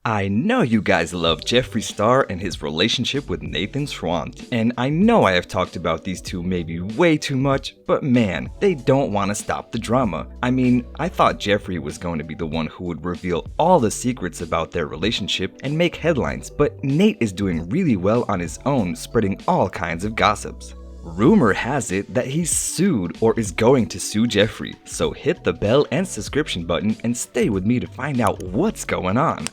I know you guys love Jeffree Star and his relationship with Nathan Schwandt, and I know I have talked about these two maybe way too much, but man, they don't want to stop the drama. I mean, I thought Jeffree was going to be the one who would reveal all the secrets about their relationship and make headlines, but Nate is doing really well on his own, spreading all kinds of gossips. Rumor has it that he's sued or is going to sue Jeffree, so hit the bell and subscription button and stay with me to find out what's going on.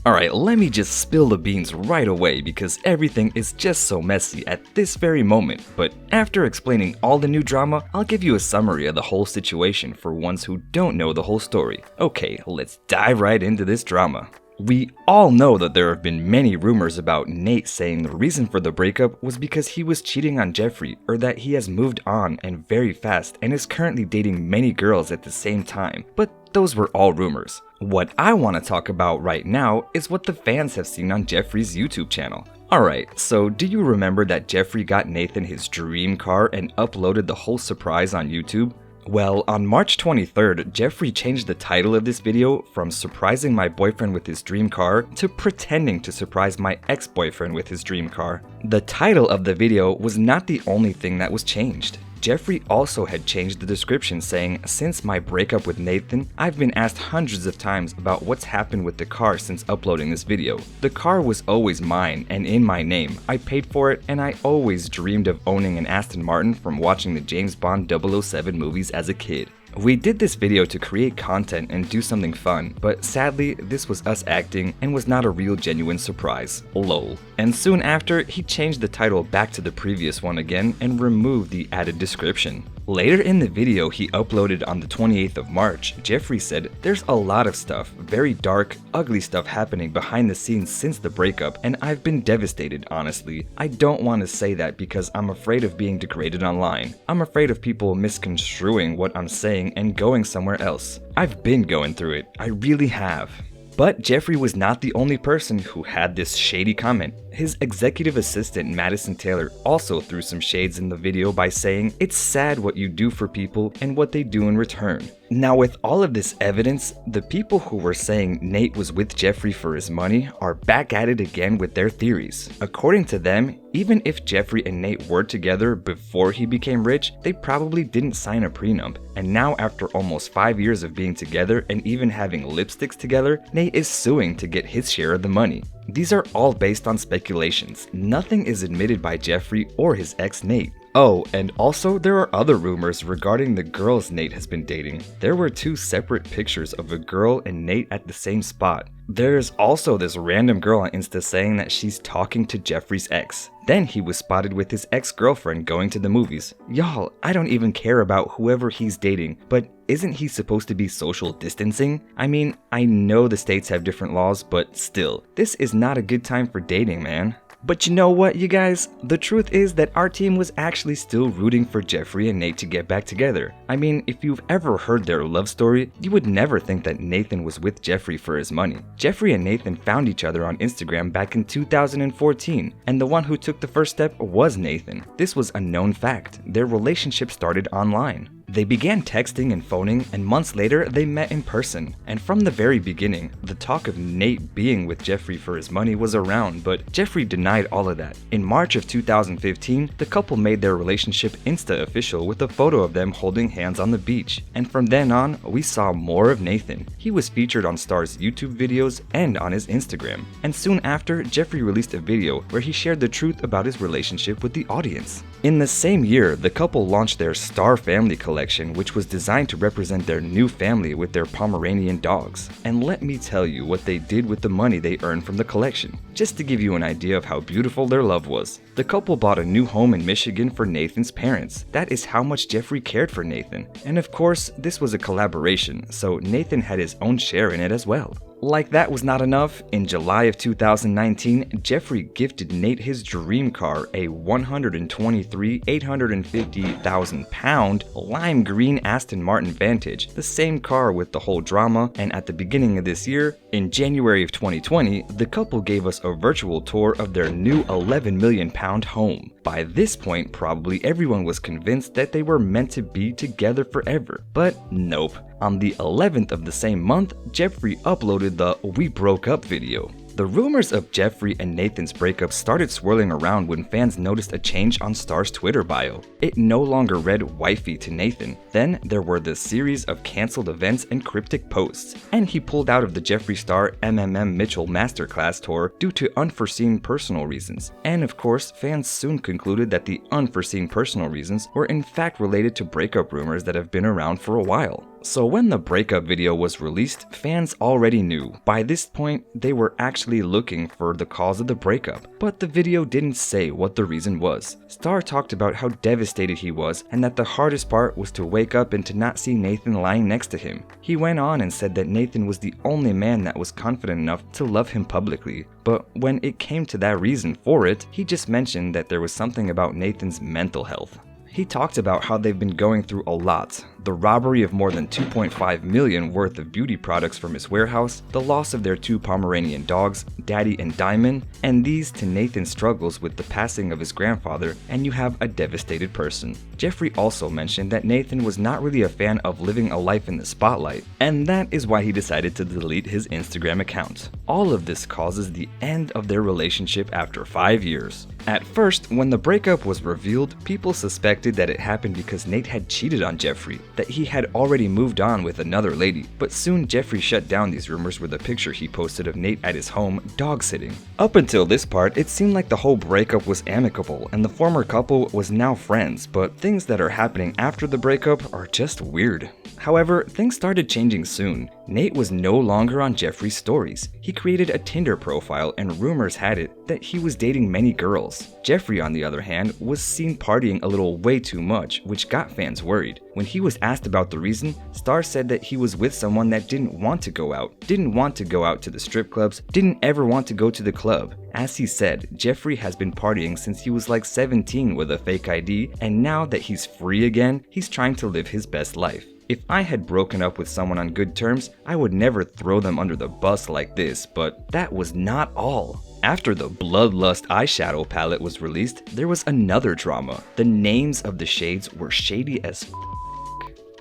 Alright, let me just spill the beans right away because everything is just so messy at this very moment, but after explaining all the new drama, I'll give you a summary of the whole situation for ones who don't know the whole story. Okay, let's dive right into this drama. We all know that there have been many rumors about Nate saying the reason for the breakup was because he was cheating on Jeffree, or that he has moved on and very fast and is currently dating many girls at the same time, but those were all rumors. What I want to talk about right now is what the fans have seen on Jeffree's YouTube channel. Alright, so do you remember that Jeffree got Nathan his dream car and uploaded the whole surprise on YouTube? Well, on March 23rd, Jeffree changed the title of this video from surprising my boyfriend with his dream car to pretending to surprise my ex-boyfriend with his dream car. The title of the video was not the only thing that was changed. Jeffree also had changed the description saying, "Since my breakup with Nathan, I've been asked hundreds of times about what's happened with the car since uploading this video. The car was always mine and in my name. I paid for it and I always dreamed of owning an Aston Martin from watching the James Bond 007 movies as a kid." We did this video to create content and do something fun, but sadly, this was us acting and was not a real genuine surprise. Lol. And soon after, he changed the title back to the previous one again and removed the added description. Later in the video he uploaded on the 28th of March, Jeffree said, "There's a lot of stuff, very dark, ugly stuff happening behind the scenes since the breakup, and I've been devastated, honestly. I don't want to say that because I'm afraid of being degraded online. I'm afraid of people misconstruing what I'm saying and going somewhere else. I've been going through it, I really have." But Jeffree was not the only person who had this shady comment. His executive assistant Madison Taylor also threw some shades in the video by saying, "It's sad what you do for people and what they do in return." Now with all of this evidence, the people who were saying Nate was with Jeffree for his money are back at it again with their theories. According to them, even if Jeffree and Nate were together before he became rich, they probably didn't sign a prenup. And now after almost 5 years of being together and even having lipsticks together, Nate is suing to get his share of the money. These are all based on speculations. Nothing is admitted by Jeffree or his ex Nate. Oh, and also there are other rumors regarding the girls Nate has been dating. There were 2 separate pictures of a girl and Nate at the same spot. There's also this random girl on Insta saying that she's talking to Jeffree's ex. Then he was spotted with his ex-girlfriend going to the movies. Y'all, I don't even care about whoever he's dating, but isn't he supposed to be social distancing? I mean, I know the states have different laws, but still, this is not a good time for dating, man. But you know what, you guys? The truth is that our team was actually still rooting for Jeffree and Nate to get back together. I mean, if you've ever heard their love story, you would never think that Nathan was with Jeffree for his money. Jeffree and Nathan found each other on Instagram back in 2014, and the one who took the first step was Nathan. This was a known fact. Their relationship started online. They began texting and phoning, and months later, they met in person. And from the very beginning, the talk of Nate being with Jeffree for his money was around, but Jeffree denied all of that. In March of 2015, the couple made their relationship Insta official with a photo of them holding hands on the beach. And from then on, we saw more of Nathan. He was featured on Star's YouTube videos and on his Instagram. And soon after, Jeffree released a video where he shared the truth about his relationship with the audience. In the same year, the couple launched their Star Family collection, which was designed to represent their new family with their Pomeranian dogs. And let me tell you what they did with the money they earned from the collection, just to give you an idea of how beautiful their love was. The couple bought a new home in Michigan for Nathan's parents. That is how much Jeffree cared for Nathan. And of course, this was a collaboration, so Nathan had his own share in it as well. Like that was not enough, in July of 2019, Jeffree gifted Nate his dream car, a 850,000 pound lime green Aston Martin Vantage, the same car with the whole drama. And at the beginning of this year, in January of 2020, the couple gave us a virtual tour of their new 11 million pound home. By this point, probably everyone was convinced that they were meant to be together forever, but nope. On the 11th of the same month, Jeffree uploaded the "We Broke Up" video. The rumors of Jeffree and Nathan's breakup started swirling around when fans noticed a change on Star's Twitter bio. It no longer read "wifey" to Nathan. Then there were the series of cancelled events and cryptic posts, and he pulled out of the Jeffree Star Mitchell Masterclass tour due to unforeseen personal reasons. And of course, fans soon concluded that the unforeseen personal reasons were in fact related to breakup rumors that have been around for a while. So when the breakup video was released, fans already knew. By this point, they were actually looking for the cause of the breakup, but the video didn't say what the reason was. Star talked about how devastated he was and that the hardest part was to wake up and to not see Nathan lying next to him. He went on and said that Nathan was the only man that was confident enough to love him publicly, but when it came to that reason for it, he just mentioned that there was something about Nathan's mental health. He talked about how they've been going through a lot. The robbery of more than $2.5 million worth of beauty products from his warehouse, the loss of their 2 Pomeranian dogs, Daddy and Diamond, and these to Nathan's struggles with the passing of his grandfather, and you have a devastated person. Jeffree also mentioned that Nathan was not really a fan of living a life in the spotlight, and that is why he decided to delete his Instagram account. All of this causes the end of their relationship after 5 years. At first, when the breakup was revealed, people suspected that it happened because Nate had cheated on Jeffree, that he had already moved on with another lady, but soon Jeffree shut down these rumors with a picture he posted of Nate at his home dog sitting. Up until this part, it seemed like the whole breakup was amicable and the former couple was now friends, but things that are happening after the breakup are just weird. However, things started changing soon. Nate was no longer on Jeffree's stories. He created a Tinder profile and rumors had it that he was dating many girls. Jeffree, on the other hand, was seen partying a little way too much, which got fans worried. When he was asked about the reason, Star said that he was with someone that didn't want to go out to the strip clubs, didn't ever want to go to the club. As he said, Jeffree has been partying since he was like 17 with a fake ID, and now that he's free again, he's trying to live his best life. If I had broken up with someone on good terms, I would never throw them under the bus like this, but that was not all. After the Bloodlust eyeshadow palette was released, there was another drama. The names of the shades were shady as f***.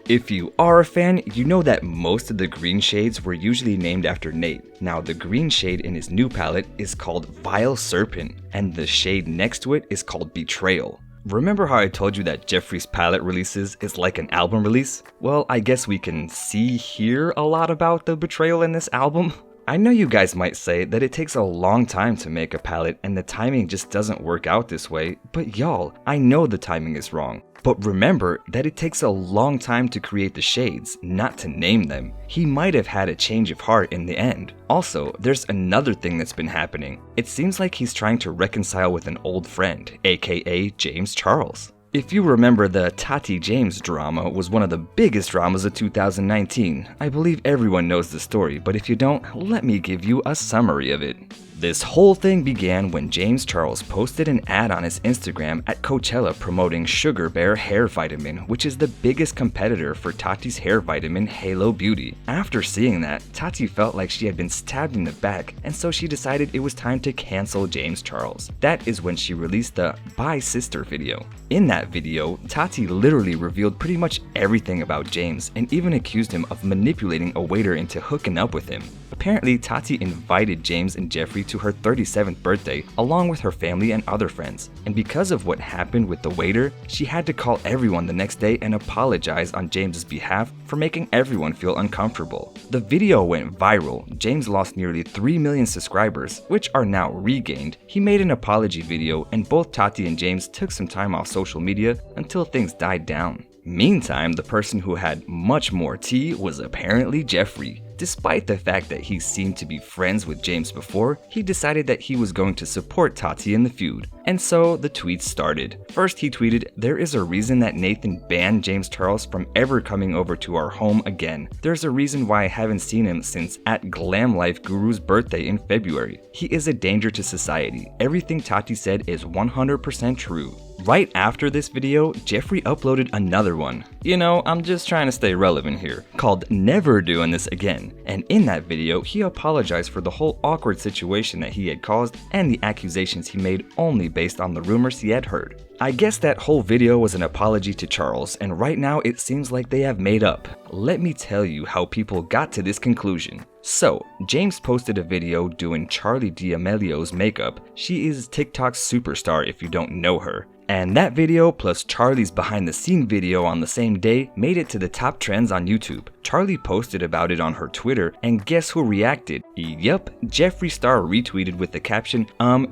If you are a fan, you know that most of the green shades were usually named after Nate. Now the green shade in his new palette is called Vile Serpent, and the shade next to it is called Betrayal. Remember how I told you that Jeffree's palette releases is like an album release? Well, I guess we can hear a lot about the betrayal in this album. I know you guys might say that it takes a long time to make a palette and the timing just doesn't work out this way, but y'all, I know the timing is wrong. But remember that it takes a long time to create the shades, not to name them. He might have had a change of heart in the end. Also, there's another thing that's been happening. It seems like he's trying to reconcile with an old friend, aka James Charles. If you remember, the Tati James drama was one of the biggest dramas of 2019. I believe everyone knows the story, but if you don't, let me give you a summary of it. This whole thing began when James Charles posted an ad on his Instagram at Coachella promoting Sugar Bear Hair Vitamin, which is the biggest competitor for Tati's hair vitamin Halo Beauty. After seeing that, Tati felt like she had been stabbed in the back, and so she decided it was time to cancel James Charles. That is when she released the Bye Sister video. In that video, Tati literally revealed pretty much everything about James and even accused him of manipulating a waiter into hooking up with him. Apparently, Tati invited James and Jeffree to her 37th birthday along with her family and other friends, and because of what happened with the waiter, she had to call everyone the next day and apologize on James's behalf for making everyone feel uncomfortable. The video went viral. James lost nearly 3 million subscribers, which are now regained. He made an apology video, and both Tati and James took some time off social media until things died down. Meantime, the person who had much more tea was apparently Jeffree. Despite the fact that he seemed to be friends with James before, he decided that he was going to support Tati in the feud. And so the tweets started. First he tweeted, "There is a reason that Nathan banned James Charles from ever coming over to our home again. There's a reason why I haven't seen him since at Glam Life Guru's birthday in February. He is a danger to society. Everything Tati said is 100% true. right after this video, Jeffree uploaded another one. You know, I'm just trying to stay relevant here, called Never Doing This Again. And in that video, he apologized for the whole awkward situation that he had caused and the accusations he made only based on the rumors he had heard. I guess that whole video was an apology to Charles, and right now it seems like they have made up. Let me tell you how people got to this conclusion. So, James posted a video doing Charli D'Amelio's makeup. She is TikTok's superstar if you don't know her. And that video plus Charli's behind the scene video on the same day made it to the top trends on YouTube. Charli posted about it on her Twitter, and guess who reacted? Yup, Jeffree Star retweeted with the caption,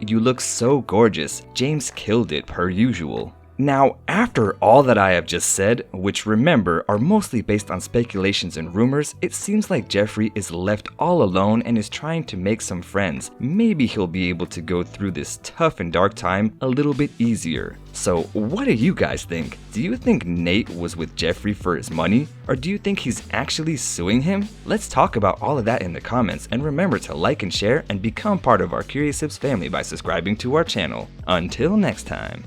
you look so gorgeous. James killed it per usual. Now, after all that I have just said, which remember are mostly based on speculations and rumors, it seems like Jeffree is left all alone and is trying to make some friends. Maybe he'll be able to go through this tough and dark time a little bit easier. So what do you guys think? Do you think Nate was with Jeffree for his money? Or do you think he's actually suing him? Let's talk about all of that in the comments, and remember to like and share and become part of our Curious Sips family by subscribing to our channel. Until next time.